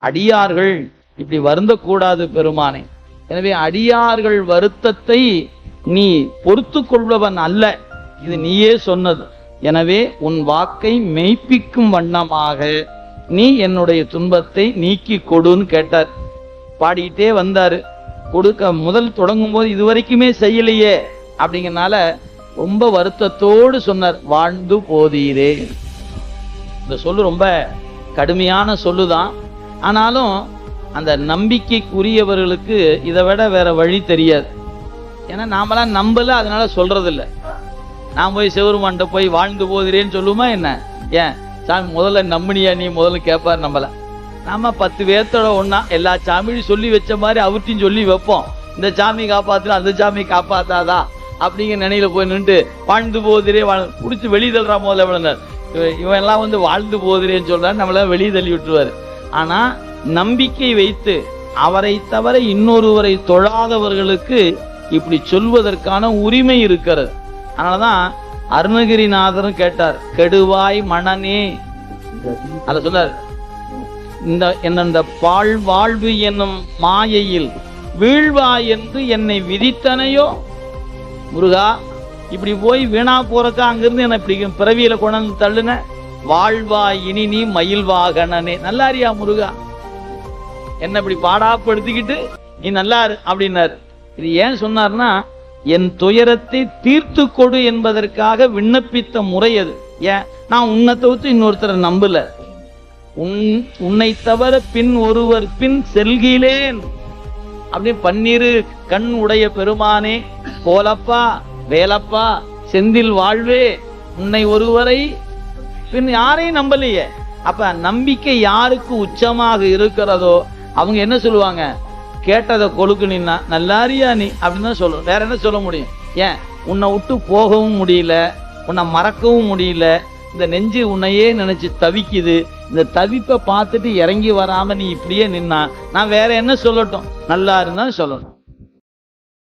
அடியார்கள் இப்படி வருந்தக்கூடாது பெருமானே. எனவே அடியார்கள் வருத்தத்தை நீ பொறுத்து கொள்பவன் அல்ல, இது நீயே சொன்னது. எனவே உன் வாக்கை மெய்ப்பிக்கும் வண்ணமாக நீ என்னுடைய துன்பத்தை நீக்கி கொடுன்னு கேட்டார். பாடிக்கிட்டே வந்தாரு. கொடுக்க முதல் தொடங்கும் போது இதுவரைக்குமே செய்யலையே அப்படிங்கறனால ரொம்ப வருத்தத்தோடு சொன்னார், வாழ்ந்து போதீரே. இந்த சொல்லு ரொம்ப கடுமையான சொல்லுதான். ஆனாலும் அந்த நம்பிக்கைக்குரியவர்களுக்கு இதை விட வேற வழி தெரியாது. ஏன்னா நாமெல்லாம் நம்பல, அதனால சொல்றது இல்லை. நான் போய் சிவருமான்ட்ட போய் வாழ்ந்து போகிறேன்னு சொல்லுமா என்ன? ஏன் சாமி முதல்ல நம்பினியா நீ முதல்ல கேட்பார். நம்மள நாம 10 பேர்த்தோட ஒன்னா எல்லா சாமியும் சொல்லி வச்ச மாதிரி அவர்த்தையும் சொல்லி வைப்போம். இந்த சாமி காப்பாத்துனா அந்த சாமி காப்பாத்தாதா அப்படிங்கிற நினைவுல போய் நின்று வாழ்ந்து போகிறே குடிச்சு வெளியே தள்ளுறா முதல்ல. இவன் எல்லாம் வந்து வாழ்ந்து போகிறேன்னு சொல்றாரு, நம்மள வெளியே தள்ளி விட்டுருவாரு. ஆனா நம்பிக்கை வைத்து அவரை தவிர இன்னொருவரை தொழாதவர்களுக்கு இப்படி சொல்வதற்கான உரிமை இருக்கிறது. அதனாலதான் அருணகிரிநாதரும் கேட்டார், கெடுவாய் மனனே அத சொன்னார், இந்த பால் வாழ்வு என்னும் மாயையில் வீழ்வாய் என்று என்னை விதித்தனையோ முருகா, இப்படி போய் வீணா போறக்கா அங்கிருந்து என்ன இப்படி பிறவியில கொண்டு தள்ளுன, வாழ்வாய் இனி நீ மயில் வாகனனே. நல்லாரியா முருகா, என்ன இப்படி பாடாப்படுத்திக்கிட்டு நீ நல்லாரு அப்படின்னாரு. இது ஏன் சொன்னார்னா, என் துயரத்தை தீர்த்து கொடு என்பதற்காக விண்ணப்பித்த முறை அது. ஏன் நான் உன்னை தவிர்த்து இன்னொருத்தரை நம்பல, உன்னை தவிர பின் ஒருவர் பின் செல்கிலேன் அப்படி பன்னிரு கண் உடைய பெருமானே, கோலப்பா வேலப்பா செந்தில் வாழ்வே, உன்னை ஒருவரை பின் யாரையும் நம்பலையே. அப்ப நம்பிக்கை யாருக்கு உச்சமாக இருக்கிறதோ அவங்க என்ன சொல்லுவாங்க, கேட்டதை கொழுக்கு நின்னா நல்லாரியா நீ அப்படின்னு தான் சொல்லணும். வேற என்ன சொல்ல முடியும்? ஏன் உன்னை விட்டு போகவும் முடியல, உன்னை மறக்கவும் முடியல, இந்த நெஞ்சு உன்னையே நினைச்சு தவிக்குது. இந்த தவிப்பை பார்த்துட்டு இறங்கி வராம நீ இப்படியே நின்னா நான் வேற என்ன சொல்லட்டும்? நல்லா இருந்தா சொல்லணும்.